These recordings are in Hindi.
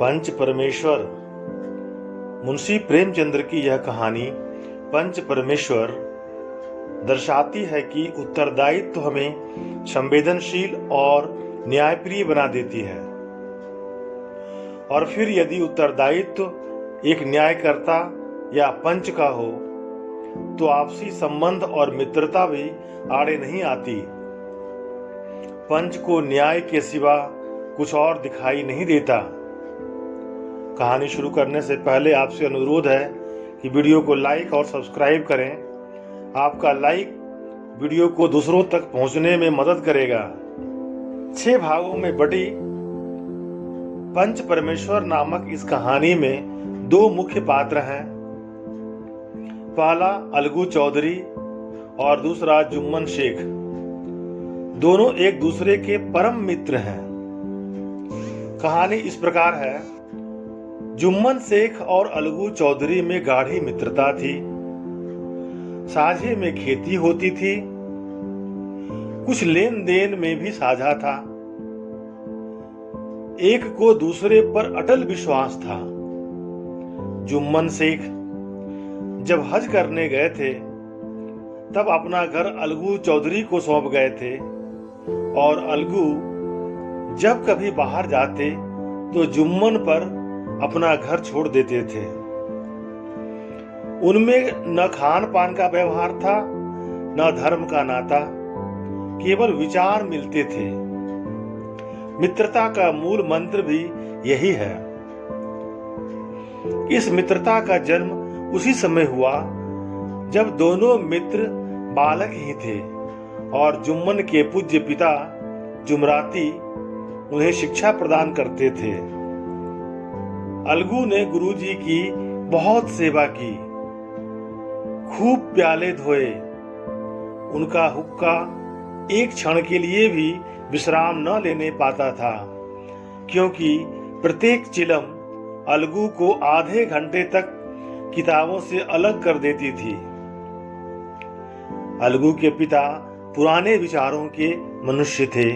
पंच परमेश्वर। मुंशी प्रेमचंद्र की यह कहानी पंच परमेश्वर दर्शाती है कि उत्तरदायित्व हमें संवेदनशील और न्यायप्रिय बना देती है। और फिर यदि उत्तरदायित्व एक न्यायकर्ता या पंच का हो तो आपसी संबंध और मित्रता भी आड़े नहीं आती। पंच को न्याय के सिवा कुछ और दिखाई नहीं देता। कहानी शुरू करने से पहले आपसे अनुरोध है कि वीडियो को लाइक और सब्सक्राइब करें। आपका लाइक वीडियो को दूसरों तक पहुंचने में मदद करेगा। 6 भागों में बटी पंच परमेश्वर नामक इस कहानी में 2 मुख्य पात्र हैं। पहला अलगू चौधरी और दूसरा जुम्मन शेख। दोनों एक दूसरे के परम मित्र हैं। कहानी इस प्रकार है। जुम्मन शेख और अलगू चौधरी में गाढ़ी मित्रता थी। साझे में खेती होती थी। कुछ लेन देन में भी साझा था। एक को दूसरे पर अटल विश्वास था। जुम्मन शेख जब हज करने गए थे तब अपना घर अलगू चौधरी को सौंप गए थे और अलगू जब कभी बाहर जाते तो जुम्मन पर अपना घर छोड़ देते थे। उनमें न खान पान का व्यवहार था न धर्म का नाता, केवल विचार मिलते थे। मित्रता का मूल मंत्र भी यही है। इस मित्रता का जन्म उसी समय हुआ जब दोनों मित्र बालक ही थे और जुम्मन के पूज्य पिता जुमराती उन्हें शिक्षा प्रदान करते थे। अलगू ने गुरुजी की बहुत सेवा की, खूब प्याले धोए। उनका हुक्का एक क्षण के लिए भी विश्राम न लेने पाता था, क्योंकि प्रत्येक चिलम अलगू को आधे घंटे तक किताबों से अलग कर देती थी। अलगू के पिता पुराने विचारों के मनुष्य थे।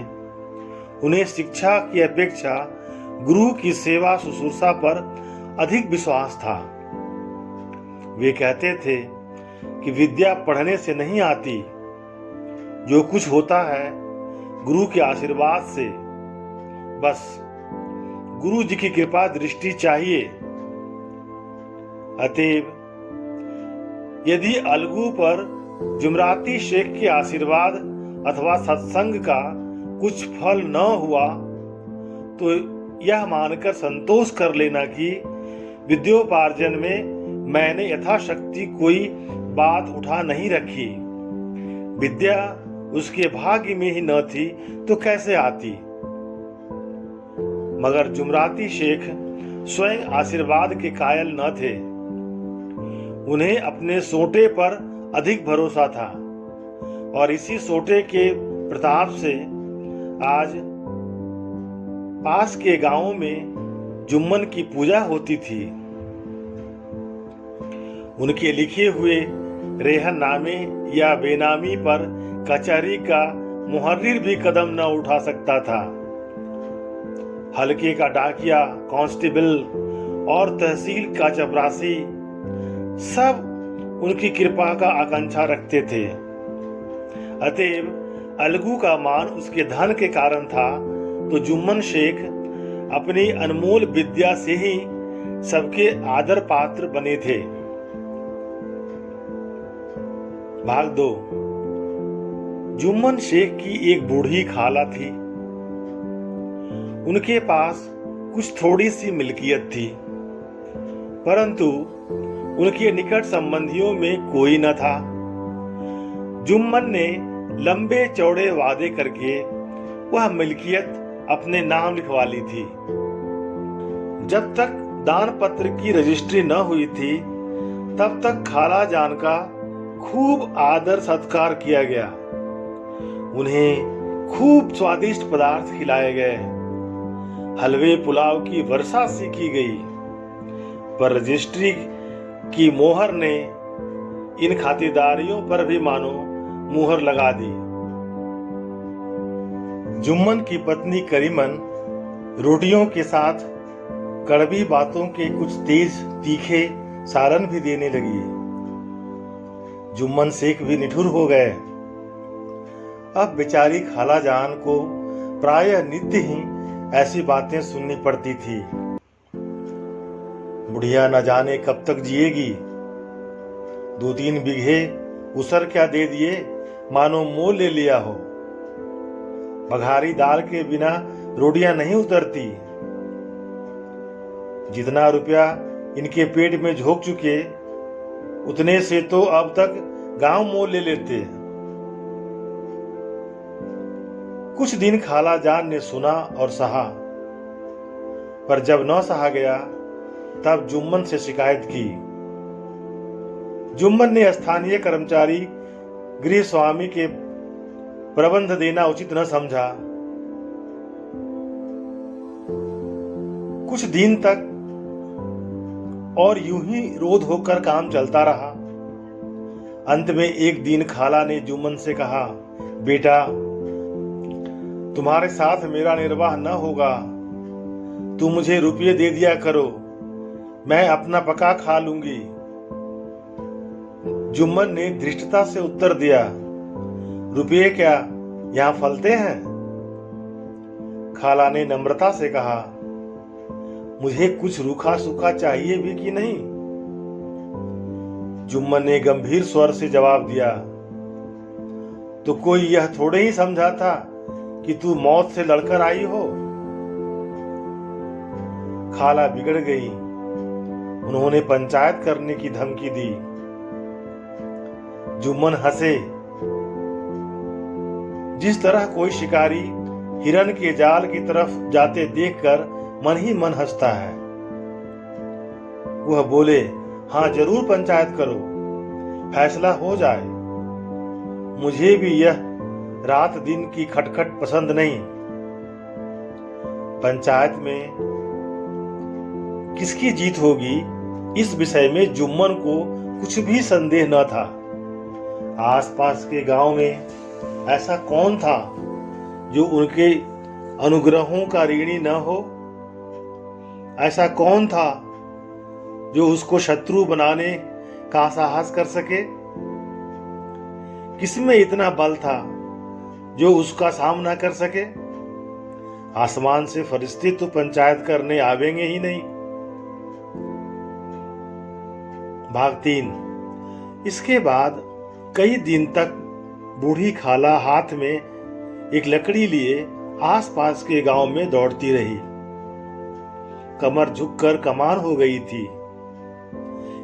उन्हें शिक्षा की अपेक्षा गुरु की सेवा शुश्रूषा पर अधिक विश्वास था। वे कहते थे कि विद्या पढ़ने से नहीं आती, जो कुछ होता है गुरु के आशीर्वाद से। बस गुरु जी की कृपा दृष्टि चाहिए। अतएव यदि अलगू पर जुमराती शेख के आशीर्वाद अथवा सत्संग का कुछ फल न हुआ तो यह मानकर संतोष कर लेना कि विद्योपार्जन में मैंने यथाशक्ति कोई बात उठा नहीं रखी। विद्या उसके भाग्य में ही न थी तो कैसे आती। मगर जुमराती शेख स्वयं आशीर्वाद के कायल न थे। उन्हें अपने सोटे पर अधिक भरोसा था और इसी सोटे के प्रताप से आज पास के गांवों में जुम्मन की पूजा होती थी। उनके लिखे हुए रेहननामे या बेनामी पर कचहरी का मुहर्रिर भी कदम न उठा सकता था। हल्के का डाकिया, कांस्टेबल और तहसील का चपरासी सब उनकी कृपा का आकांक्षा रखते थे। अतएव अलगू का मान उसके धन के कारण था तो जुम्मन शेख अपनी अनमोल विद्या से ही सबके आदर पात्र बने थे। भाग 2। जुम्मन शेख की एक बूढ़ी खाला थी। उनके पास कुछ थोड़ी सी मिल्कियत थी, परंतु उनके निकट संबंधियों में कोई न था। जुम्मन ने लंबे चौड़े वादे करके वह मिल्कियत अपने नाम लिखवा ली थी। जब तक दान पत्र की रजिस्ट्री न हुई थी तब तक खाला जान का खूब आदर सत्कार किया गया। उन्हें खूब स्वादिष्ट पदार्थ खिलाए गए। हलवे पुलाव की वर्षा सी की गई। पर रजिस्ट्री की मोहर ने इन खातिरदारियों पर भी मानो मुहर लगा दी। जुम्मन की पत्नी करीमन रोटियों के साथ कड़वी बातों के कुछ तेज तीखे सारन भी देने लगी। जुम्मन शेख भी निठुर हो गए। अब बेचारी खाला जान को प्रायः नित्य ही ऐसी बातें सुननी पड़ती थी। बुढ़िया न जाने कब तक जिएगी। 2-3 बीघे उसर क्या दे दिए, मानो मोल ले लिया हो। बघारी दाल के बिना रोटियां नहीं उतरती। जितना रुपया इनके पेट में झोंक चुके, उतने से तो अब तक गांव मोल ले लेते। कुछ दिन खाला जान ने सुना और सहा, पर जब न सहा गया तब जुम्मन से शिकायत की। जुम्मन ने स्थानीय कर्मचारी गृह स्वामी के प्रबंध देना उचित न समझा। कुछ दिन तक और यूं ही रोध होकर काम चलता रहा। अंत में एक दिन खाला ने जुम्मन से कहा, बेटा, तुम्हारे साथ मेरा निर्वाह न होगा। तुम मुझे रुपये दे दिया करो, मैं अपना पका खा लूंगी। जुम्मन ने धृष्टता से उत्तर दिया, रुपये क्या यहां फलते हैं? खाला ने नम्रता से कहा, मुझे कुछ रूखा सूखा चाहिए भी कि नहीं? जुम्मन ने गंभीर स्वर से जवाब दिया, तो कोई यह थोड़े ही समझा था कि तू मौत से लड़कर आई हो। खाला बिगड़ गई। उन्होंने पंचायत करने की धमकी दी। जुम्मन हंसे। जिस तरह कोई शिकारी हिरन के जाल की तरफ जाते देखकर मन ही मन हंसता है। वह बोले, हाँ जरूर पंचायत करो, फैसला हो जाए। मुझे भी यह रात दिन की खटखट पसंद नहीं। पंचायत में किसकी जीत होगी, इस विषय में जुम्मन को कुछ भी संदेह न था। आसपास के गांव में ऐसा कौन था जो उनके अनुग्रहों का ऋणी न हो? ऐसा कौन था जो उसको शत्रु बनाने का साहस कर सके? किसमें इतना बल था जो उसका सामना कर सके? आसमान से फरिश्ते तो पंचायत करने आवेंगे ही नहीं। भाग 3। इसके बाद कई दिन तक बूढ़ी खाला हाथ में एक लकड़ी लिए आसपास के गांव में दौड़ती रही। कमर झुककर कमान हो गई थी।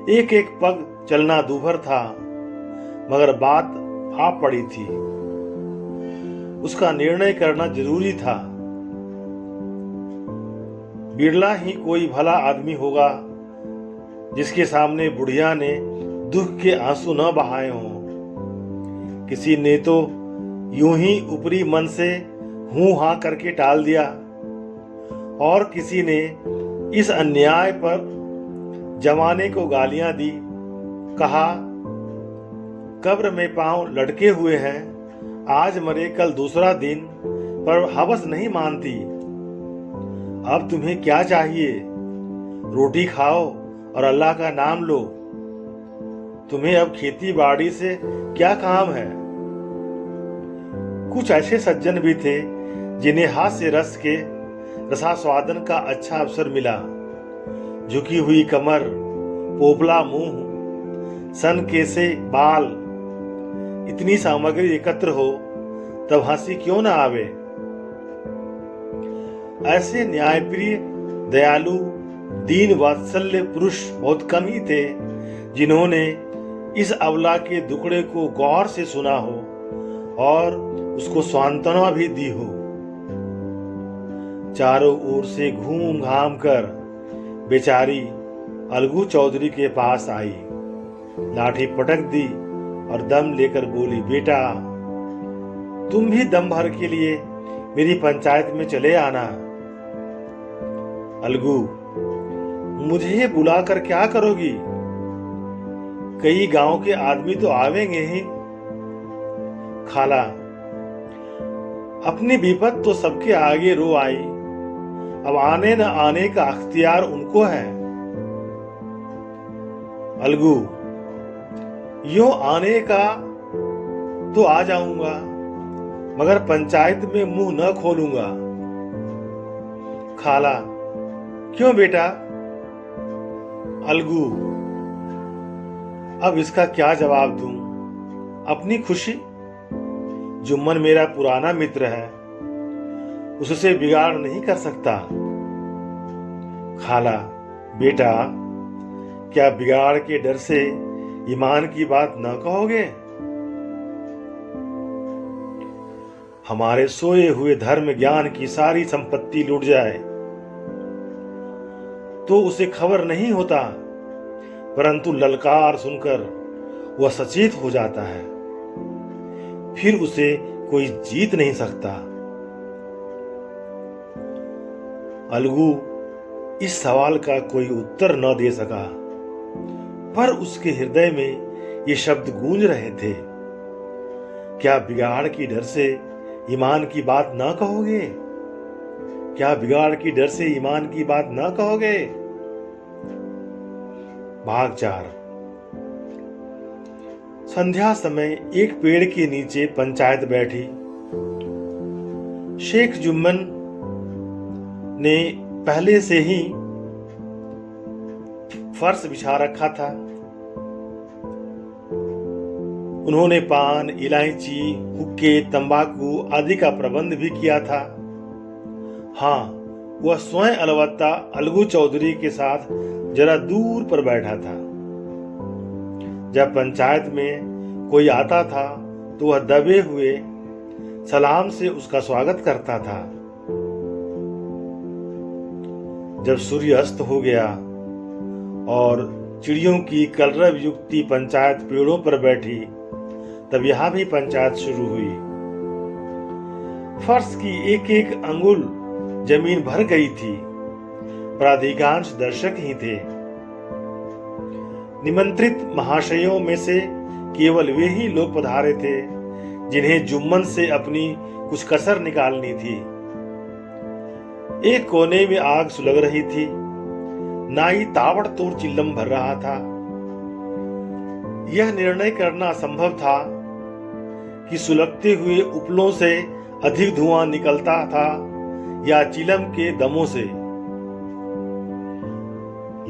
एक एक पग चलना दूभर था, मगर बात आ पड़ी थी। उसका निर्णय करना जरूरी था। बिरला ही कोई भला आदमी होगा जिसके सामने बुढ़िया ने दुख के आंसू न बहाए हों। किसी ने तो यूं ही ऊपरी मन से हूं हां करके टाल दिया, और किसी ने इस अन्याय पर जमाने को गालियां दी। कहा, कब्र में पांव लटके हुए हैं, आज मरे कल दूसरा दिन, पर हवस नहीं मानती। अब तुम्हें क्या चाहिए? रोटी खाओ और अल्लाह का नाम लो। तुम्हें अब खेती बाड़ी से क्या काम है? कुछ ऐसे सज्जन भी थे जिन्हें हास्य रस के रसास्वादन का अच्छा अवसर मिला। झुकी हुई कमर, पोपला मुंह, सन केसे बाल, इतनी सामग्री एकत्र हो तब हंसी क्यों ना आवे? ऐसे न्यायप्रिय, दयालु, दीन वात्सल्य पुरुष बहुत कम ही थे जिन्होंने इस अबला के दुखड़े को गौर से सुना हो और उसको सांत्वना भी दी हो। चारों ओर से घूम घाम कर बेचारी अलगू चौधरी के पास आई। लाठी पटक दी और दम लेकर बोली, बेटा, तुम भी दम भर के लिए मेरी पंचायत में चले आना। अलगू, मुझे बुलाकर क्या करोगी? कई गांव के आदमी तो आवेंगे ही। खाला, अपनी विपत तो सबके आगे रो आई, अब आने न आने का अख्तियार उनको है। अलगू, यूं आने का तो आ जाऊंगा, मगर पंचायत में मुंह न खोलूंगा। खाला, क्यों बेटा? अलगू, अब इसका क्या जवाब दूं? अपनी खुशी। जुम्मन मेरा पुराना मित्र है, उससे बिगाड़ नहीं कर सकता। खाला, बेटा, क्या बिगाड़ के डर से ईमान की बात न कहोगे? हमारे सोए हुए धर्म ज्ञान की सारी संपत्ति लूट जाए तो उसे खबर नहीं होता, परंतु ललकार सुनकर वह सचेत हो जाता है। फिर उसे कोई जीत नहीं सकता। अलगू इस सवाल का कोई उत्तर न दे सका, पर उसके हृदय में ये शब्द गूंज रहे थे, क्या बिगाड़ की डर से ईमान की बात ना कहोगे? क्या बिगाड़ की डर से ईमान की बात ना कहोगे? भाग 4। संध्या समय एक पेड़ के नीचे पंचायत बैठी। शेख जुम्मन ने पहले से ही फर्श बिछा रखा था। उन्होंने पान, इलायची, हुक्के, तंबाकू आदि का प्रबंध भी किया था। हाँ, वह स्वयं अलबत्ता अलगू चौधरी के साथ जरा दूर पर बैठा था। जब पंचायत में कोई आता था तो वह दबे हुए सलाम से उसका स्वागत करता था। जब सूर्य अस्त हो गया और चिड़ियों की कलरव युक्ति पंचायत पेड़ों पर बैठी, तब यहां भी पंचायत शुरू हुई। फर्श की एक एक अंगुल जमीन भर गई थी, पर अधिकांश दर्शक ही थे। निमंत्रित महाशयों में से केवल वे ही लोग पधारे थे जिन्हें जुम्मन से अपनी कुछ कसर निकालनी थी। एक कोने में आग सुलग रही थी। नाई ताबड़तोड़ चिल्लम भर रहा था। यह निर्णय करना असंभव था कि सुलगते हुए उपलों से अधिक धुआं निकलता था या चिलम के दमों से।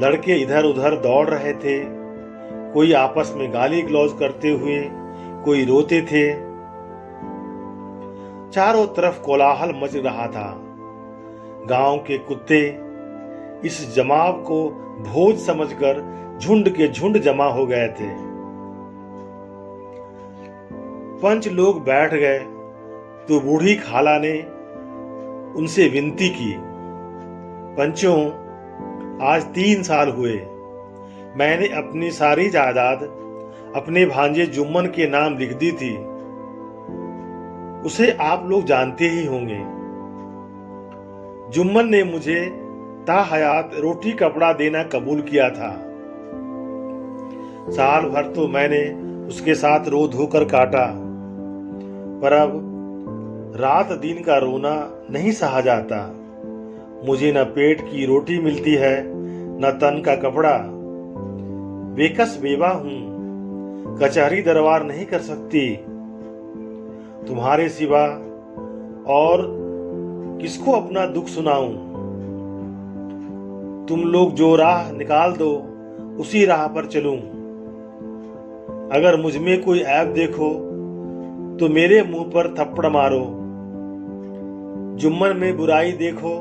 लड़के इधर उधर दौड़ रहे थे, कोई आपस में गाली गलौज करते हुए, कोई रोते थे। चारों तरफ कोलाहल मच रहा था। गांव के कुत्ते इस जमाव को भोज समझकर झुंड के झुंड जमा हो गए थे। पंच लोग बैठ गए तो बूढ़ी खाला ने उनसे विनती की, पंचों, आज 3 साल हुए मैंने अपनी सारी जायदाद अपने भांजे जुम्मन के नाम लिख दी थी। उसे आप लोग जानते ही होंगे। जुम्मन ने मुझे ताहयात रोटी कपड़ा देना कबूल किया था। साल भर तो मैंने उसके साथ रो धोकर काटा, पर अब रात दिन का रोना नहीं सहा जाता। मुझे न पेट की रोटी मिलती है न तन का कपड़ा। बेकस बेवा हूं, कचहरी दरबार नहीं कर सकती। तुम्हारे सिवा और किसको अपना दुख सुनाऊं? तुम लोग जो राह निकाल दो उसी राह पर चलूं। अगर मुझ में कोई ऐब देखो तो मेरे मुंह पर थप्पड़ मारो। जुम्मन में बुराई देखो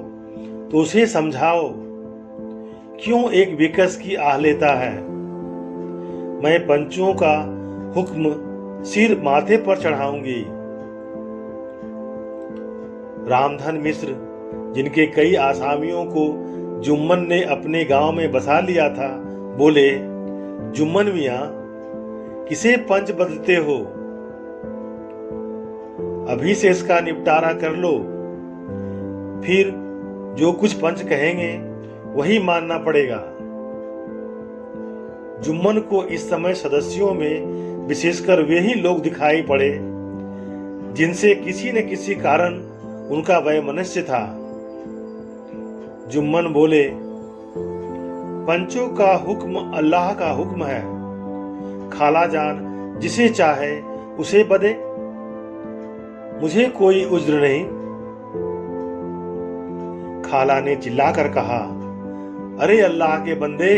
तो उसे समझाओ क्यों एक बेकस की आह लेता है। मैं पंचों का हुक्म सिर माथे पर चढ़ाऊंगी। रामधन मिश्र, जिनके कई आसामियों को जुम्मन ने अपने गांव में बसा लिया था, बोले, जुम्मन मियां, किसे पंच बदलते हो? अभी से इसका निपटारा कर लो, फिर जो कुछ पंच कहेंगे वही मानना पड़ेगा। जुम्मन को इस समय सदस्यों में विशेषकर वे ही लोग दिखाई पड़े जिनसे किसी न किसी कारण उनका वैमनस्य था। जुम्मन बोले, पंचों का हुक्म अल्लाह का हुक्म है, खाला जान जिसे चाहे उसे बदे, मुझे कोई उज्र नहीं। खाला ने चिल्लाकर कहा, अरे अल्लाह के बंदे,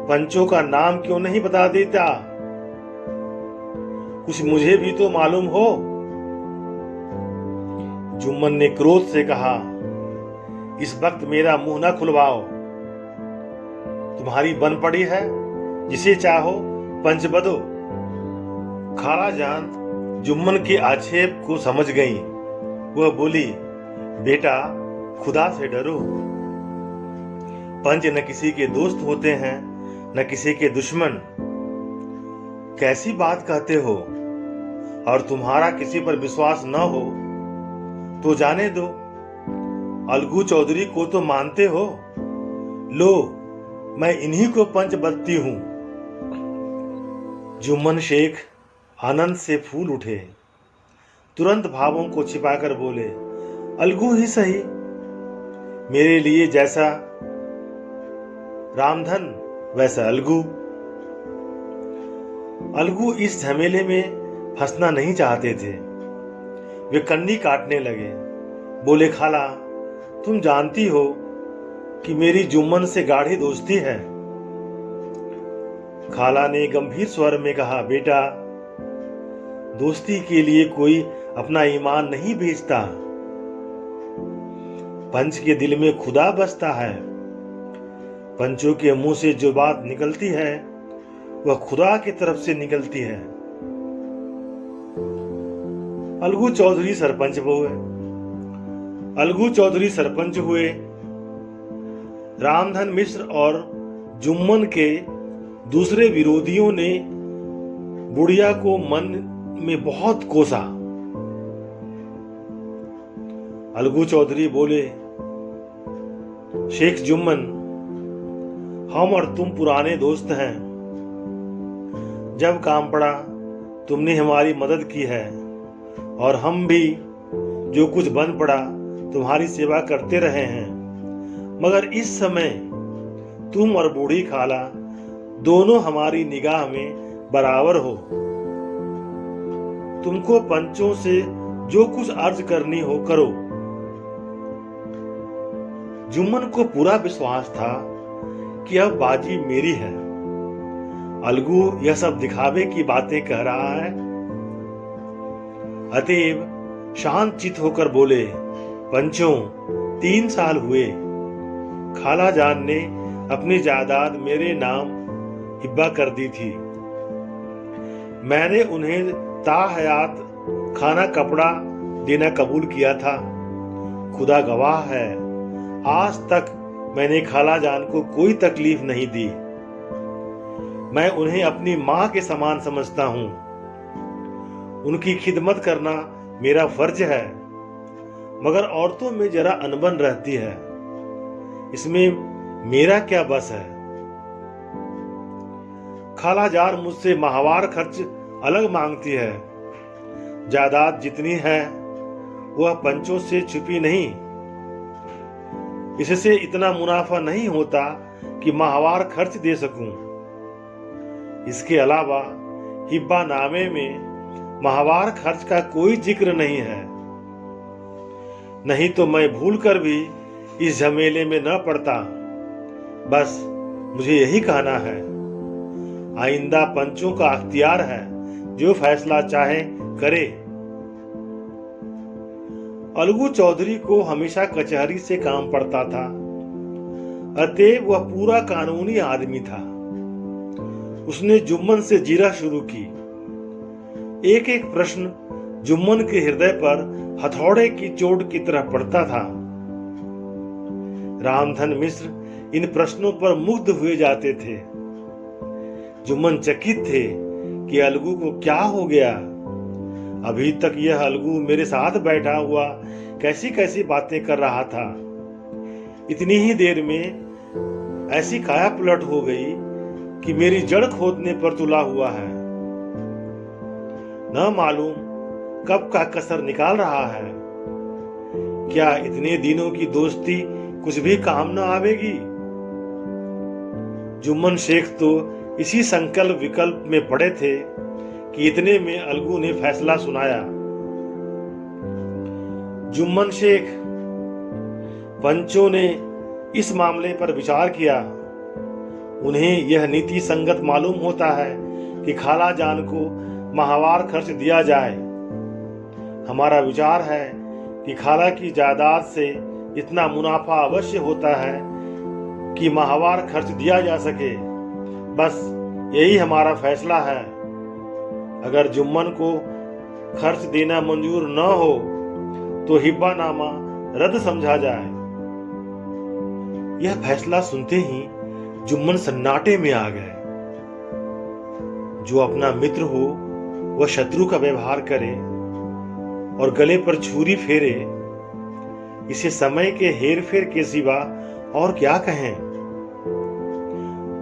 पंचों का नाम क्यों नहीं बता देता? कुछ मुझे भी तो मालूम हो। जुम्मन ने क्रोध से कहा, इस वक्त मेरा मुंह न खुलवाओ। तुम्हारी बन पड़ी है, जिसे चाहो पंच बदो। खाला जान जुम्मन के आक्षेप को समझ गई। वह बोली, बेटा खुदा से डरो। पंच न किसी के दोस्त होते हैं, न किसी के दुश्मन। कैसी बात कहते हो? और तुम्हारा किसी पर विश्वास न हो तो जाने दो। अलगू चौधरी को तो मानते हो। लो, मैं इन्हीं को पंच बदती हूं। जुम्मन शेख आनंद से फूल उठे। तुरंत भावों को छिपाकर बोले, अलगू ही सही। मेरे लिए जैसा रामधन वैसा अलगू। अलगू इस झमेले में फंसना नहीं चाहते थे। वे कन्नी काटने लगे। बोले, खाला तुम जानती हो कि मेरी जुम्मन से गाढ़ी दोस्ती है। खाला ने गंभीर स्वर में कहा, बेटा दोस्ती के लिए कोई अपना ईमान नहीं बेचता। पंच के दिल में खुदा बसता है। पंचों के मुंह से जो बात निकलती है वह खुदा की तरफ से निकलती है। अलगू चौधरी सरपंच हुए। अलगू चौधरी सरपंच हुए। रामधन मिश्र और जुम्मन के दूसरे विरोधियों ने बुढ़िया को मन में बहुत कोसा। अलगू चौधरी बोले, शेख जुम्मन, हम और तुम पुराने दोस्त हैं। जब काम पड़ा तुमने हमारी मदद की है और हम भी जो कुछ बन पड़ा तुम्हारी सेवा करते रहे हैं। मगर इस समय तुम और बूढ़ी खाला दोनों हमारी निगाह में बराबर हो। तुमको पंचों से जो कुछ अर्ज करनी हो करो। जुम्मन को पूरा विश्वास था कि अब बाजी मेरी है। अलगू यह सब दिखावे की बातें कह रहा है। अतएव शांत चित होकर बोले, पंचों 3 साल हुए खाला जान ने अपनी जायदाद मेरे नाम हिब्बा कर दी थी। मैंने उन्हें ताहयात खाना कपड़ा देना कबूल किया था। खुदा गवाह है, आज तक मैंने खाला जान को कोई तकलीफ नहीं दी। मैं उन्हें अपनी मां के समान समझता हूं। उनकी खिदमत करना मेरा फर्ज है। मगर औरतों में जरा अनबन रहती है, इसमें मेरा क्या बस है। खाला जान मुझसे माहवार खर्च अलग मांगती है। जायदाद जितनी है वह पंचों से छुपी नहीं। इससे इतना मुनाफा नहीं होता कि माहवार खर्च दे सकूं। इसके अलावा हिब्बा नामे में माहवार खर्च का कोई जिक्र नहीं है। नहीं तो मैं भूलकर भी इस झमेले में न पड़ता। बस मुझे यही कहना है, आइंदा पंचों का अख्तियार है, जो फैसला चाहे करे। अलगू चौधरी को हमेशा कचहरी से काम पड़ता था। अतएव वह पूरा कानूनी आदमी था। उसने जुम्मन से जीरा शुरू की। एक एक प्रश्न जुम्मन के हृदय पर हथौड़े की चोट की तरह पड़ता था। रामधन मिश्र इन प्रश्नों पर मुग्ध हुए जाते थे। जुम्मन चकित थे कि अलगू को क्या हो गया। अभी तक यह अलगू मेरे साथ बैठा हुआ कैसी कैसी बातें कर रहा था। इतनी ही देर में ऐसी काया पलट हो गई कि मेरी जड़ खोदने पर तुला हुआ है। न मालूम कब का कसर निकाल रहा है। क्या इतने दिनों की दोस्ती कुछ भी काम न आवेगी। जुम्मन शेख तो इसी संकल्प विकल्प में पड़े थे कि इतने में अलगू ने फैसला सुनाया। जुम्मन शेख, पंचों ने इस मामले पर विचार किया। उन्हें यह नीति संगत मालूम होता है कि खाला जान को माहवार खर्च दिया जाए। हमारा विचार है कि खाला की जायदाद से इतना मुनाफा अवश्य होता है कि माहवार खर्च दिया जा सके। बस यही हमारा फैसला है। अगर जुम्मन को खर्च देना मंजूर न हो तो हिब्बानामा रद्द समझा जाए। यह फैसला सुनते ही जुम्मन सन्नाटे में आ गए। जो अपना मित्र हो वह शत्रु का व्यवहार करे और गले पर छुरी फेरे, इसे समय के हेरफेर के सिवा और क्या कहें।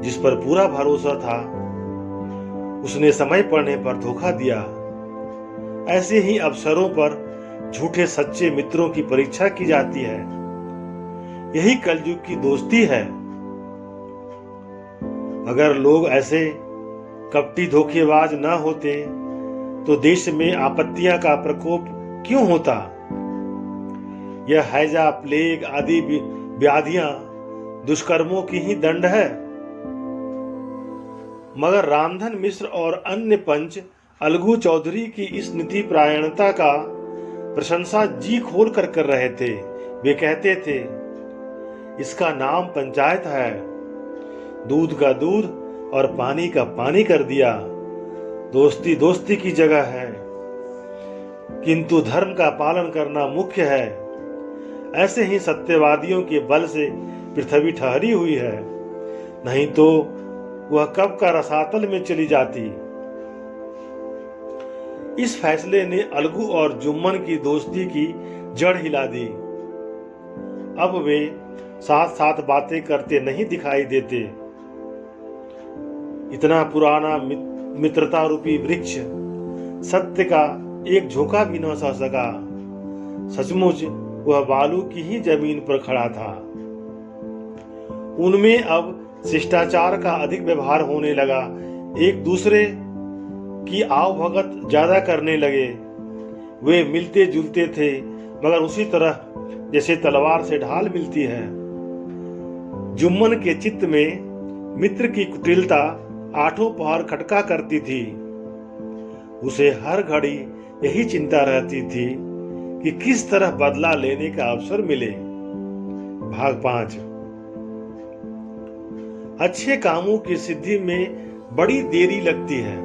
जिस पर पूरा भरोसा था उसने समय पड़ने पर धोखा दिया। ऐसे ही अवसरों पर झूठे सच्चे मित्रों की परीक्षा की जाती है। यही कलयुग की दोस्ती है। अगर लोग ऐसे कपटी धोखेबाज न होते तो देश में आपत्तियां का प्रकोप क्यों होता। यह हैजा, प्लेग आदि व्याधियां दुष्कर्मों की ही दंड है। मगर रामधन मिश्र और अन्य पंच अलगू चौधरी की इस नीति परायणता का प्रशंसा जी खोल कर रहे थे। वे कहते थे, इसका नाम पंचायत है। दूध का दूध और पानी का पानी कर दिया। दोस्ती दोस्ती की जगह है, किंतु धर्म का पालन करना मुख्य है। ऐसे ही सत्यवादियों के बल से पृथ्वी ठहरी हुई है, नहीं तो वह कब का रसातल में चली जाती। इस फैसले ने अलगू और जुम्मन की दोस्ती की जड़ हिला दी। अब वे साथ साथ बातें करते नहीं दिखाई देते। इतना पुराना मित्रता रूपी वृक्ष सत्य का एक झोंका भी न सह सका। सचमुच वह बालू की ही जमीन पर खड़ा था। उनमें अब शिष्टाचार का अधिक व्यवहार होने लगा। एक दूसरे की आवभगत ज्यादा करने लगे। वे मिलते जुलते थे, मगर उसी तरह जैसे तलवार से ढाल मिलती है। जुम्मन के चित्त में मित्र की कुटिलता आठों पहर खटका करती थी। उसे हर घड़ी यही चिंता रहती थी कि किस तरह बदला लेने का अवसर मिले। भाग 5। अच्छे कामों की सिद्धि में बड़ी देरी लगती है।